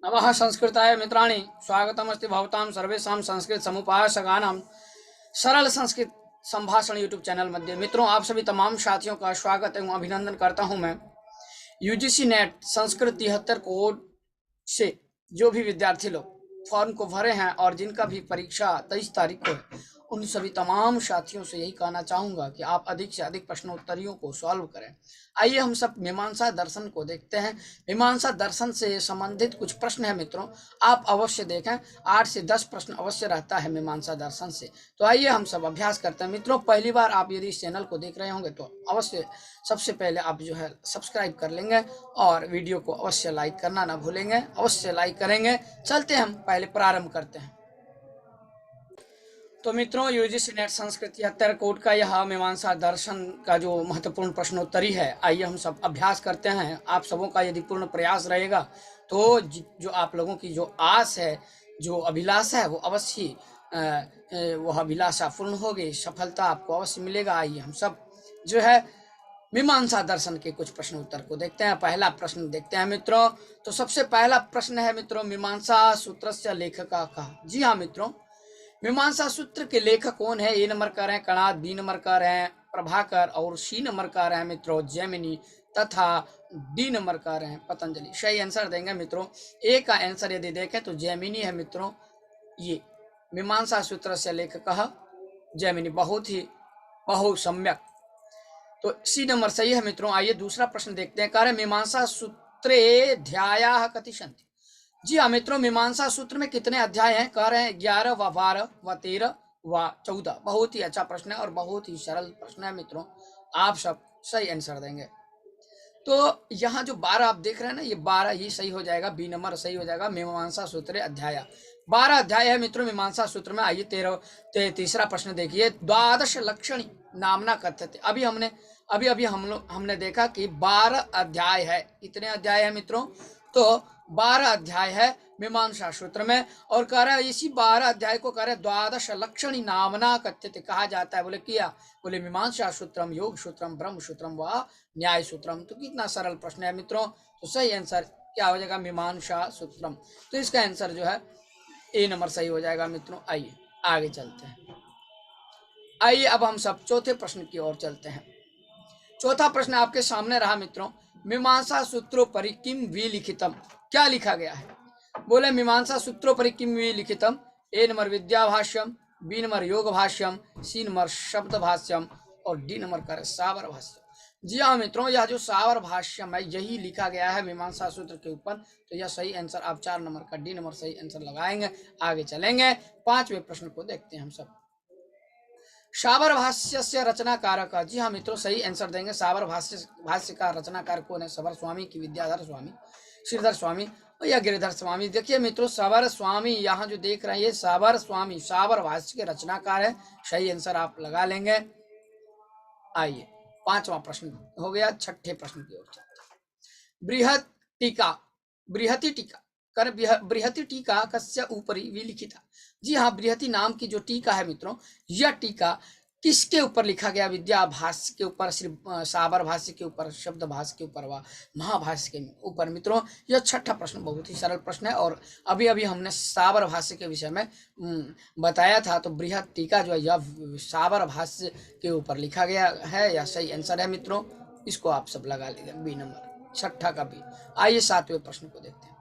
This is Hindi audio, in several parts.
नमः संस्कृताय मित्राणि स्वागतमस्ति भवतां सर्वेषां संस्कृत समुपासकानां सरल संस्कृत संभाषण यूट्यूब चैनल मध्ये। मित्रों, आप सभी तमाम साथियों का स्वागत एवं अभिनंदन करता हूं मैं। यूजीसी नेट संस्कृत 73 कोड से जो भी विद्यार्थी लोग फॉर्म को भरे हैं और जिनका भी परीक्षा 23 तारीख को है, उन सभी तमाम साथियों से यही कहना चाहूंगा कि आप अधिक से अधिक प्रश्नोत्तरियों को सॉल्व करें। आइए हम सब मीमांसा दर्शन को देखते हैं। मीमांसा दर्शन से संबंधित कुछ प्रश्न है मित्रों, आप अवश्य देखें। 8 से 10 प्रश्न अवश्य रहता है मीमांसा दर्शन से। तो आइए हम सब अभ्यास करते हैं। मित्रों, पहली बार आप यदि इस चैनल को देख रहे होंगे तो अवश्य सबसे पहले आप जो है सब्सक्राइब कर लेंगे और वीडियो को अवश्य लाइक करना ना भूलेंगे। अवश्य लाइक करेंगे। चलते हम पहले प्रारंभ करते हैं। तो मित्रों, यूजीसी नेट संस्कृत 73 कोड का यह मीमांसा दर्शन का जो महत्वपूर्ण प्रश्नोत्तरी है, आइए हम सब अभ्यास करते हैं। आप सबों का यदि पूर्ण प्रयास रहेगा तो जो आप लोगों की जो आस है, जो अभिलाषा है, वो अवश्य वह अभिलाषा पूर्ण होगी, सफलता आपको अवश्य मिलेगा। आइए हम सब जो है मीमांसा दर्शन के कुछ प्रश्न उत्तर को देखते हैं। पहला प्रश्न देखते हैं मित्रों। तो सबसे पहला प्रश्न है मित्रों, मीमांसा सूत्र से लेखका का। जी हाँ मित्रों, मीमांसा सूत्र के लेखक कौन है? ए नंबर का है कणाद, बी नंबर का है प्रभाकर और सी नंबर का है मित्रों जैमिनी तथा डी नंबर का है पतंजलि। सही आंसर देंगे मित्रों। ए का आंसर यदि देखें तो जैमिनी है मित्रों। ये मीमांसा सूत्र से लेखक जैमिनी, बहुत ही बहुत सम्यक। तो सी नंबर सही है मित्रों। आइए दूसरा प्रश्न देखते हैं। कार्य मीमांसा सूत्रे अध्यायाः कति सन्ति? जी हाँ मित्रों, मीमांसा सूत्र में कितने अध्याय हैं? कह रहे हैं 11 व 12 व 13 व 14। बहुत ही अच्छा प्रश्न है और बहुत ही सरल प्रश्न है मित्रों। आप सब सही आंसर देंगे। तो यहाँ जो 12 आप देख रहे हैं ना, ये 12 ही सही हो जाएगा। बी नंबर सही हो जाएगा। मीमांसा सूत्र अध्याय 12 अध्याय है मित्रों मीमांसा सूत्र में। आइए तीसरा प्रश्न देखिए। द्वादश लक्षणी नामना कथ्यते। अभी हमने देखा कि 12 अध्याय है। कितने अध्याय है मित्रों? तो 12 अध्याय है मीमांसा सूत्र में। और कह रहा है इसी 12 अध्याय को कह रहे द्वादश लक्षणी नामना कथ्यते, कहा जाता है। बोले किया, बोले मीमांसा सूत्रम, योग सूत्रम, ब्रह्म सूत्रम व न्याय सूत्रम। तो कितना सरल प्रश्न है मित्रों। तो सही आंसर क्या हो जाएगा? मीमांसा सूत्रम। तो इसका आंसर जो है ए नंबर सही हो जाएगा मित्रों। आइए आगे चलते हैं। आइए अब हम सब चौथे प्रश्न की ओर चलते हैं। चौथा प्रश्न आपके सामने रहा मित्रों। मीमांसा सूत्रोपरि किम विलिखितम, क्या लिखा गया है? बोले मीमांसा सूत्रोपरि किम विलिखितम। ए नंबर विद्याभाष्यम, बी नंबर योग भाष्यम, सी नंबर शब्द भाष्यम और डी नंबर का सावर भाष्यम। जी हाँ मित्रों, यह जो सावर भाष्यम है यही लिखा गया है मीमांसा सूत्र के ऊपर। तो यह सही आंसर आप 4 नंबर का डी नंबर सही आंसर लगाएंगे। आगे चलेंगे। 5वें प्रश्न को देखते हैं हम सब। सावर भाष्य से रचनाकार का। जी हाँ मित्रों, सही आंसर देंगे। सावर भाष्य का रचनाकार कौन है? सबर स्वामी की विद्याधर स्वामी, श्रीधर स्वामी या गिरिधर स्वामी। देखिए मित्रों, सावर स्वामी यहाँ जो देख रहे हैं ये सावर स्वामी सावर भाष्य के रचनाकार है। सही आंसर आप लगा लेंगे। आइए 5वां प्रश्न हो गया। 6ठे प्रश्न की ओर चलते हैं। बृहत टीका, बृहति टीका कर बृहति टीका कस्य ऊपरी विलिखिता। जी हाँ, बृहति नाम की जो टीका है मित्रों, यह टीका किसके ऊपर लिखा गया? विद्या भाष्य के ऊपर, साबर भाष्य के ऊपर, शब्द भाष्य के ऊपर व महाभाष्य के ऊपर मित्रों। यह 6ठा प्रश्न बहुत ही सरल प्रश्न है और अभी अभी हमने साबर भाष्य के विषय में बताया था। तो बृहत टीका जो है यह साबर भाष्य के ऊपर लिखा गया है। यह सही आंसर है मित्रों। इसको आप सब लगा लीजिए, बी नंबर 6ठा का बी। आइए 7वें प्रश्न को देखते हैं।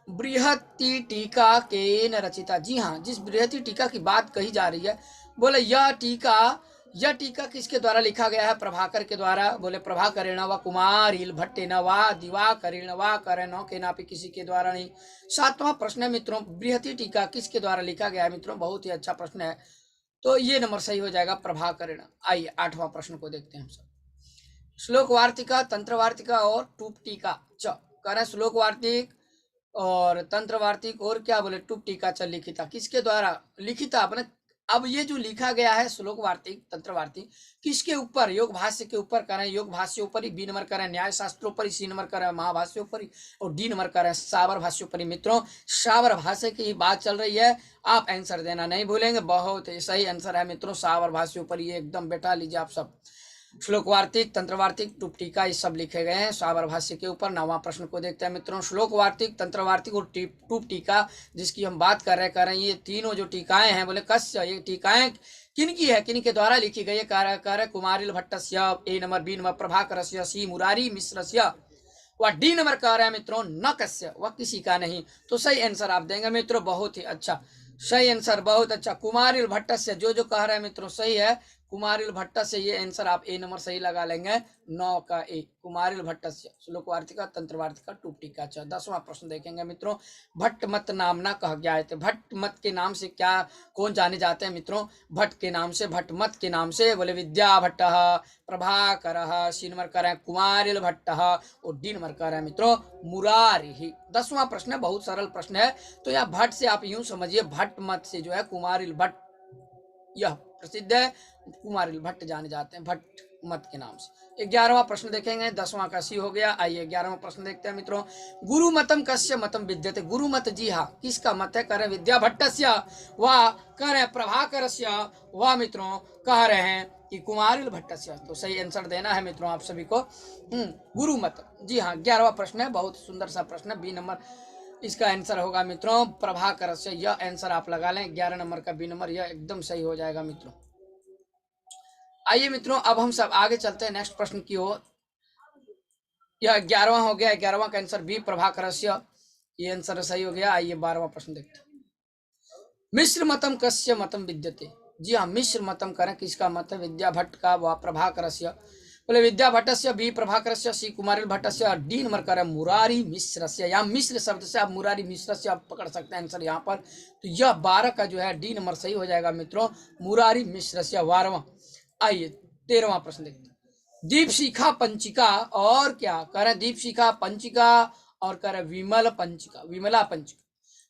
बृहति टीका केन रचिता। जी हाँ, जिस बृहति टीका की बात कही जा रही है, बोले यह टीका किसके द्वारा लिखा गया है? प्रभाकर के द्वारा। बोले प्रभाकरेण व कुमारिल भट्टेन व दिवाकरेण व करेण के नापि, किसी के द्वारा नहीं। 7वां प्रश्न है मित्रों, बृहति टीका किसके द्वारा लिखा गया है मित्रों? बहुत ही अच्छा प्रश्न है। तो ये नंबर सही हो जाएगा, प्रभाकरेण। आइए 8वां प्रश्न को देखते हैं हम सब। श्लोक वार्तिका, तंत्र वार्तिका और टूप टीका च। कह रहे श्लोक वार्तिक और तंत्र वार्तिक और क्या बोले टूप टीका च लिखिता, किसके द्वारा लिखिता अपने। अब ये जो लिखा गया है श्लोक वार्तिक तंत्र वार्तिक किसके ऊपर? योग भाष्य के ऊपर करें, योग भाष्य ऊपर ही। बी नंबर करें न्याय शास्त्रोपरि, सी नंबर करें महाभाष्य ऊपरी और डी नंबर करें सावर भाष्य ऊपरी। मित्रों, सावर भाष्य की बात चल रही है, आप आंसर देना नहीं भूलेंगे। बहुत ही सही आंसर है मित्रों, सावर भाष्य ऊपर। ये एकदम बैठा लीजिए आप सब। श्लोकवार्तिक, तंत्रवार्तिक, टूप टीका ये सब लिखे गए हैं सावर भाष्य के ऊपर। 9वां प्रश्न को देखते हैं मित्रों। श्लोकवार्तिक, तंत्रवार्तिक और टूप टीका जिसकी हम बात कर रहे हैं, ये तीनों जो टीकाएं हैं बोले कस्य, ये टीकाएं किनकी है, किन के द्वारा लिखी गई है? कार्य कुमारिल भट्टस्य, ए नंबर, बी नंबर प्रभाकरस्य, सी मुरारी मिश्रस्य, वह डी नंबर कह रहा है मित्रों न कस्य, वह किसी का नहीं। तो सही आंसर आप देंगे मित्रों, बहुत ही अच्छा, सही आंसर, बहुत अच्छा। कुमारिल भट्टस्य जो कह रहे हैं मित्रों सही है, कुमारिल भट्टस्य, ये आंसर आप ए नंबर सही लगा लेंगे, 9 का ए, कुमारिल भट्टस्य। श्लोकवार्तिका, तंत्रवार्तिका, टूप टीका। 10वां प्रश्न देखेंगे मित्रों। भट्ट मत नामना कह गया है, भट्ट मत के नाम से क्या कौन जाने जाते हैं मित्रों? भट्ट के नाम से, भट्ट मत के नाम से बोले विद्या भट्ट, प्रभाकर, सी नंबर कर रहे हैं कुमारिल भट्ट, और डी नंबर कर रहे हैं मित्रों मुरारी। 10वां प्रश्न है, बहुत सरल प्रश्न है। तो यह भट्ट से आप यूं समझिए, भट्ट मत से जो है कुमारिल भट्ट यह प्रसिद्ध है, कुमारिल भट्ट जाने जाते हैं भट्ट मत के नाम से। 11वां प्रश्न देखेंगे, 10वां का सी हो गया। आइए 11वां प्रश्न देखते हैं मित्रों। गुरु मतम कस्य मतम विद्यते, गुरु मत जी हाँ किसका मत है? कह रहे विद्या भट्टस्य, वह कह रहे प्रभाकरस्य, वह मित्रों कह रहे हैं कि कुमारिल भट्टस्य। तो सही आंसर देना है मित्रों आप सभी को, गुरु मत जी हाँ। 11वां प्रश्न है, बहुत सुंदर सा प्रश्न है, बी नंबर इसका आंसर होगा मित्रों प्रभाकर से। यह आंसर आप लगा लें, 11 नंबर का बी नंबर, यह एकदम सही हो जाएगा मित्रों। आइए मित्रों अब हम सब आगे चलते हैं नेक्स्ट प्रश्न की ओर। यह 11वां हो गया, 11वां का आंसर बी प्रभाकर से, ये आंसर सही हो गया। आइए 12वां प्रश्न देखते हैं। मिश्र मतम कस्य मतम विद्यते, जी हाँ मिश्र मतम करें किसका मत है? विद्या भट्ट का, व प्रभाकर से बोले विद्या भट्टस्य, बी प्रभाकरस्य, सी कुमारिल भट्टस्य, डी नंबर कर मुरारी मिश्रस्य। यहाँ मिश्र शब्द से आप मुरारी मिश्र से आप पकड़ सकते हैं आंसर यहाँ पर। तो यह 12 का जो है डी नंबर सही हो जाएगा मित्रों, मुरारी मिश्रस्य 12वां। आइए 13वां प्रश्न देखते हैं। दीपशिखा पंचिका और क्या कर दीपशिखा पंचिका और कर विमल पंचिका, विमला पंचिका,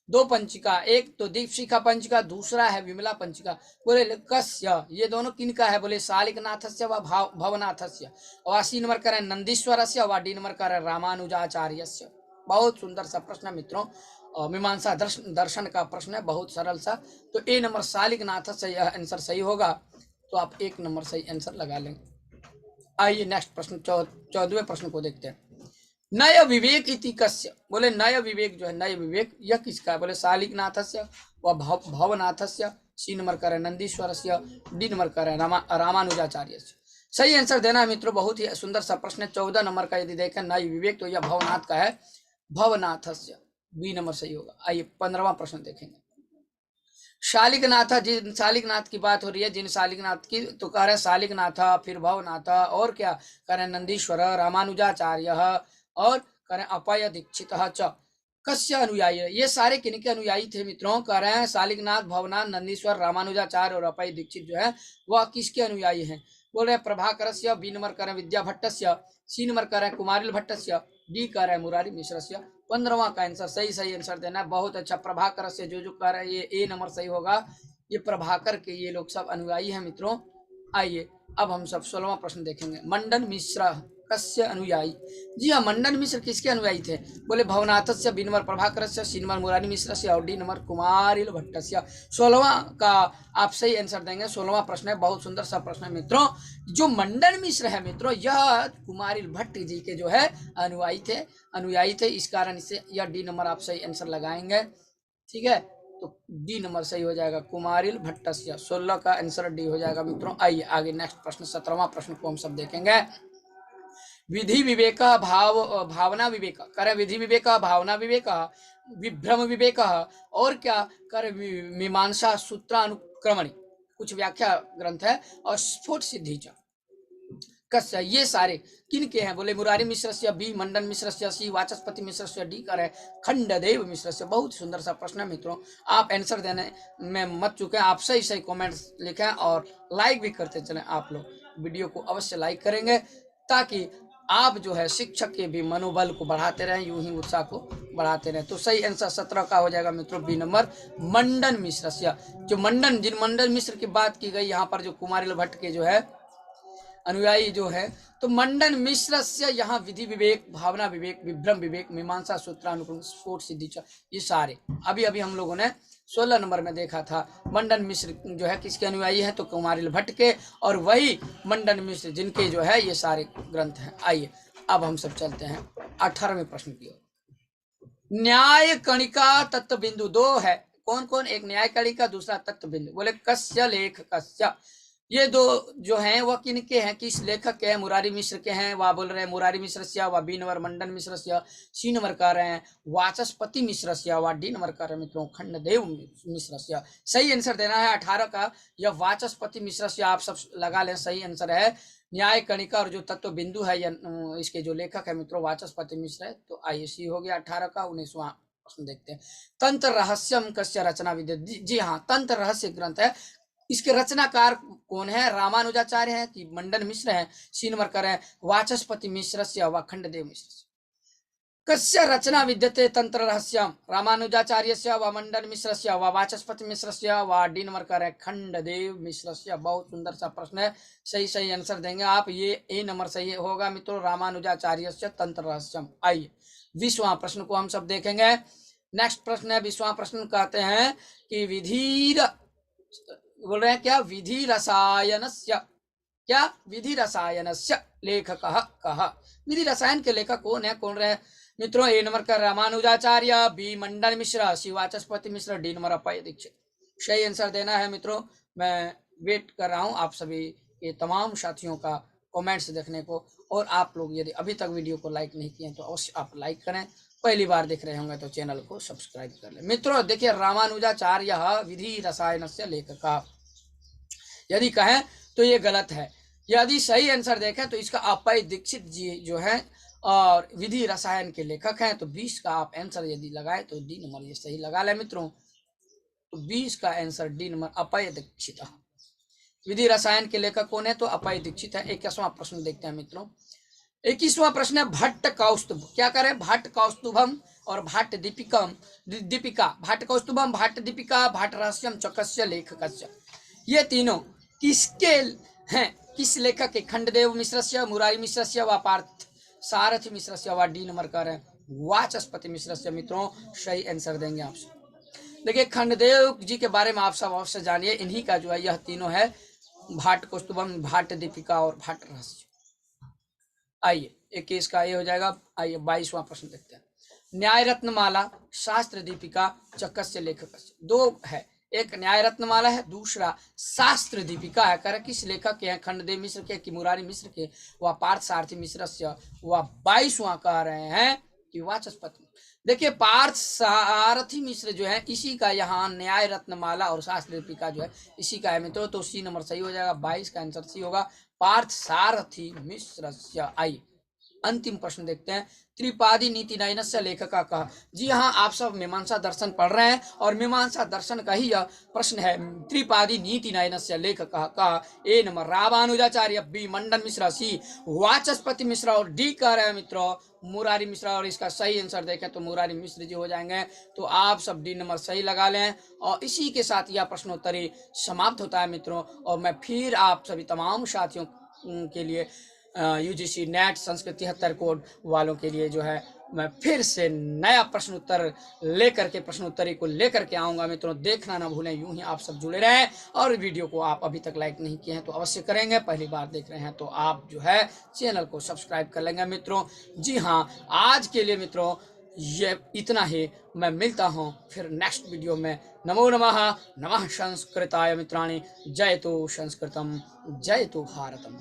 दो पंचिका, एक तो दीपशिखा पंचिका, दूसरा है विमला पंचिका। बोले कस्य, ये दोनों किनका है? बोले शालिकनाथस्य व भवनाथस्य, व सी नंबर करें नंदीश्वरस्य, व डी नंबर करें रामानुजाचार्यस्य। बहुत सुंदर सा प्रश्न है मित्रों, मीमांसा दर्शन का प्रश्न है, बहुत सरल सा। तो ए नंबर शालिकनाथस्य यह आंसर सही होगा, तो आप 1 नंबर सही आंसर लगा लेंगे। आइए नेक्स्ट प्रश्न 14वें प्रश्न को देखते हैं। नय विवेक इति कस्य, बोले नय विवेक जो है, नय विवेक यह किसका है? बोले शालिकनाथस्य व भवनाथस्य, सी नंबर करें नंदीश्वरस्य, डी नंबर करें रामानुजाचार्य। सही आंसर देना है मित्रों, बहुत ही सुंदर सा प्रश्न है। 14 नंबर का यदि देखें नय विवेक, तो यह भवनाथ का है, भवनाथस्य, बी नंबर सही होगा। आइए 15वां प्रश्न देखेंगे। शालिकनाथ, जिन शालिकनाथ की बात हो रही है, जिन शालिकनाथ की, तो कह रहे शालिकनाथ, फिर भवनाथ, और क्या कह रहे नंदीश्वर, रामानुजाचार्य, और करें अपाय दीक्षित च कस्य अनुयायी। ये सारे किनके अनुयायी थे मित्रों? कह रहे हैं शालिकनाथ, भवनाथ, नंदीश्वर, रामानुजाचार्य और अपाय दीक्षित जो है वह किसके अनुयायी हैं? बोल रहे प्रभाकरस्य, बी नंबर करें विद्या भट्टस्य, सी नंबर करें कुमारिल भट्टस्य, डी कह रहे मुरारी मिश्रस्य। 15वां का आंसर सही आंसर देना है, बहुत अच्छा। प्रभाकर से जो कह रहे हैं ये ए नंबर सही होगा, ये प्रभाकर के ये लोग सब अनुयायी हैं मित्रों। आइए अब हम सब 16वां प्रश्न देखेंगे। मंडन मिश्र कस्य अनुयायी, जी हाँ मंडन मिश्र किसके अनुयायी थे? बोले भवनाथस्य, बी नंबर प्रभाकरस्य, सी नंबर मुरारी मिश्रस्य, और डी नंबर कुमारिल भट्टस्य। 16वां का आप सही आंसर देंगे। 16वां प्रश्न है, बहुत सुंदर सा प्रश्न है मित्रों। जो मंडन मिश्र है मित्रों, यह कुमारिल भट्ट जी के जो है अनुयायी थे, इस कारण से यह डी नंबर आप सही आंसर लगाएंगे, ठीक है। तो डी नंबर सही हो जाएगा, कुमारिल भट्टस्य। 16 का आंसर डी हो जाएगा मित्रों। आइए आगे नेक्स्ट प्रश्न 17वां प्रश्न को हम सब देखेंगे। विधि विवेक भावना विवेक, करे विधि विवेक, भावना विवेक, विभ्रम विवेक, और क्या करे मीमांसा सूत्रानुक्रमणी, कुछ व्याख्या ग्रंथ है, और स्फोट सिद्धि कस्य, ये सारे किन के हैं? बोले मुरारी मिश्र से, बी मंडन मिश्र से, सी वाचस्पति मिश्र से, डी करे खंडदेव मिश्र से। बहुत सुंदर सा प्रश्न है मित्रों, आप आंसर देने में मत चुके, आप सही कमेंट्स लिखें और लाइक भी करते चलें। आप लोग वीडियो को अवश्य लाइक करेंगे ताकि आप जो है शिक्षक के भी मनोबल को बढ़ाते रहें, यूं ही उत्साह को बढ़ाते रहें। तो सही आंसर 17 का हो जाएगा मित्रों, बी नंबर मंडन मिश्र से। जो जिन मंडन मिश्र की बात की गई यहाँ पर, जो कुमारिल भट्ट के जो है अनुयायी जो है, तो मंडन मिश्र से यहाँ विधि विवेक, भावना विवेक, विभ्रम विवेक, मीमांसा सूत्रानुक्रम, स्फोट सिद्धि, ये सारे अभी हम लोगों ने 16 नंबर में देखा था मंडन मिश्र जो है किसके अनुयायी है, तो कुमारिल भट्ट के, और वही मंडन मिश्र जिनके जो है ये सारे ग्रंथ हैं। आइए अब हम सब चलते हैं 18वें प्रश्न की ओर। न्याय कणिका तत्व बिंदु दो है, कौन कौन, एक न्याय कणिका दूसरा तत्व बिंदु। बोले कस्य लेख कस्य, ये दो जो हैं वह किनके हैं, किस लेखक के हैं, मुरारी मिश्र के हैं। वह बोल रहे हैं मुरारी मिश्र से, वह बी नंबर मंडन मिश्र से, सी नंबर कर रहे हैं वाचस्पति मिश्र से, वह डी नंबर कर रहे हैं मित्रों खंडदेव मिश्र से। सही आंसर देना है 18 का, यह वाचस्पति मिश्र से आप सब लगा लें, सही आंसर है। न्याय कणिका और जो तत्व बिंदु है इसके जो लेखक है मित्रों वाचस्पति मिश्र है। तो आइए सी हो गया 18 का। 19वां प्रश्न देखते हैं। तंत्र रहस्यम कस्य रचना विद्य, जी हाँ, तंत्र रहस्य ग्रंथ है, इसके रचनाकार कौन है, रामानुजाचार्य हैं कि मंडन मिश्र हैं। सी नंबर कर रहे हैं वाचस्पति मिश्र से व खंडदेव मिश्र से। कस्य रचना विद्यते तंत्र रहस्यम, रामानुजाचार्य से व मंडन मिश्र से व वाचस्पति मिश्र से व डी नंबर कर रहे हैं खंडदेव मिश्र से। बहुत सुंदर सा प्रश्न है, सही सही आंसर देंगे आप। ये ए नंबर सही होगा मित्रों, रामानुजाचार्य से तंत्र रहस्यम। आइए 20वां प्रश्न को हम सब देखेंगे। नेक्स्ट प्रश्न है 20वां प्रश्न, कहते हैं कि बोल रहे हैं क्या, विधि रसायनस्य, क्या विधि रसायनस्य लेखकः कः। विधि रसायन के लेखक कौन है, कौन रहे मित्रों, ए नंबर का रामानुजाचार्य, बी मंडन मिश्र, सी वाचस्पति मिश्र, डी नंबर अप्पय दीक्षित। सही आंसर देना है मित्रों। मैं वेट कर रहा हूं आप सभी के तमाम साथियों का कमेंट्स देखने को, और आप लोग यदि अभी तक वीडियो को लाइक नहीं किए तो अवश्य आप लाइक करें, पहली बार देख रहे होंगे तो चैनल को सब्सक्राइब कर लें। मित्रों देखिए, रामानुजाचार्य विधि रसायनस्य लेखक, यदि कहें तो ये गलत है। यदि सही आंसर देखें तो इसका अप्पय दीक्षित जी जो है और विधि रसायन के लेखक हैं। तो 20 का आप आंसर यदि लगाए तो डी नंबर ये सही लगा ले मित्रों। तो 20 का answer D number Appaya Dikshita. Vidhi Rasayana के लेखक कौन है, तो अप्पय दीक्षित है। 21वां प्रश्न देखते हैं मित्रों। 21वां प्रश्न है भट्ट कौस्तुभ, क्या करें, भट्ट कौस्तुभम और भट्ट दीपिका, भट्ट कौस्तुभम, भट्ट दीपिका, भट्ट रहस्यम चकस्य लेखकस्य, ये तीनों किसके हैं, किस लेखक के, खंडदेव मिश्र से, मुरारी मिश्र से व पार्थ सारथी मिश्र से व डी नंबर कर रहे हैं वाचस्पति मिश्र से। मित्रों सही आंसर देंगे आपसे। देखिए खंडदेव जी के बारे में आप सब अवश्य जानिए, इन्हीं का जो है यह तीनों है, भट्ट कौस्तुभम, भट्ट दीपिका और भट्ट रहस्य। आइए 21 का ये हो जाएगा। आइए 22वां प्रश्न देखते हैं। न्याय रत्नमाला, शास्त्र दीपिका, चकस्य लेखकस्य, दो है, एक न्याय रत्नमाला है, दूसरा शास्त्र दीपिका है। कर किस लेखक के हैं, खंडदेव मिश्र के कि मुरारी मिश्र के, वह पार्थ सारथी मिश्र से। वह 22वां कह रहे हैं कि वाचस्पति। देखिए पार्थ सारथी मिश्र जो है इसी का यहाँ न्याय रत्नमाला और शास्त्र दीपिका जो है इसी का है मित्रों। तो सी नंबर सही हो जाएगा, 22 का आंसर सी होगा, पार्थ सारथी मिश्र से। आई अंतिम प्रश्न देखते हैं। त्रिपादी नीति नयनस्य लेखक का कहा, जी हाँ, आप सब मीमांसा दर्शन पढ़ रहे हैं और मीमांसा दर्शन का ही यह प्रश्न है। त्रिपादी नीति नयनस्य लेखक का ए नंबर रामानुजाचार्य, बी मंडन मिश्रा, सी वाचस्पति मिश्रा और डी कह रहे हैं मित्रों मुरारी मिश्रा। और इसका सही आंसर देखें तो मुरारी मिश्र जी हो जाएंगे। तो आप सब डी नंबर सही लगा लें और इसी के साथ यह प्रश्नोत्तरी समाप्त होता है मित्रों। और मैं फिर आप सभी तमाम साथियों के लिए यूजीसी नेट संस्कृत 73 कोड वालों के लिए जो है मैं फिर से नया प्रश्न उत्तर लेकर के प्रश्नोत्तरी को लेकर के आऊँगा मित्रों। देखना ना भूलें, यूं ही आप सब जुड़े रहें। और वीडियो को आप अभी तक लाइक नहीं किए हैं तो अवश्य करेंगे, पहली बार देख रहे हैं तो आप जो है चैनल को सब्सक्राइब कर लेंगे मित्रों। जी हाँ, आज के लिए मित्रों ये इतना ही। मैं मिलता हूँ फिर नेक्स्ट वीडियो में। नमो नमः। नमः संस्कृताय मित्राणि। जय तो संस्कृतम, जय तो भारतम।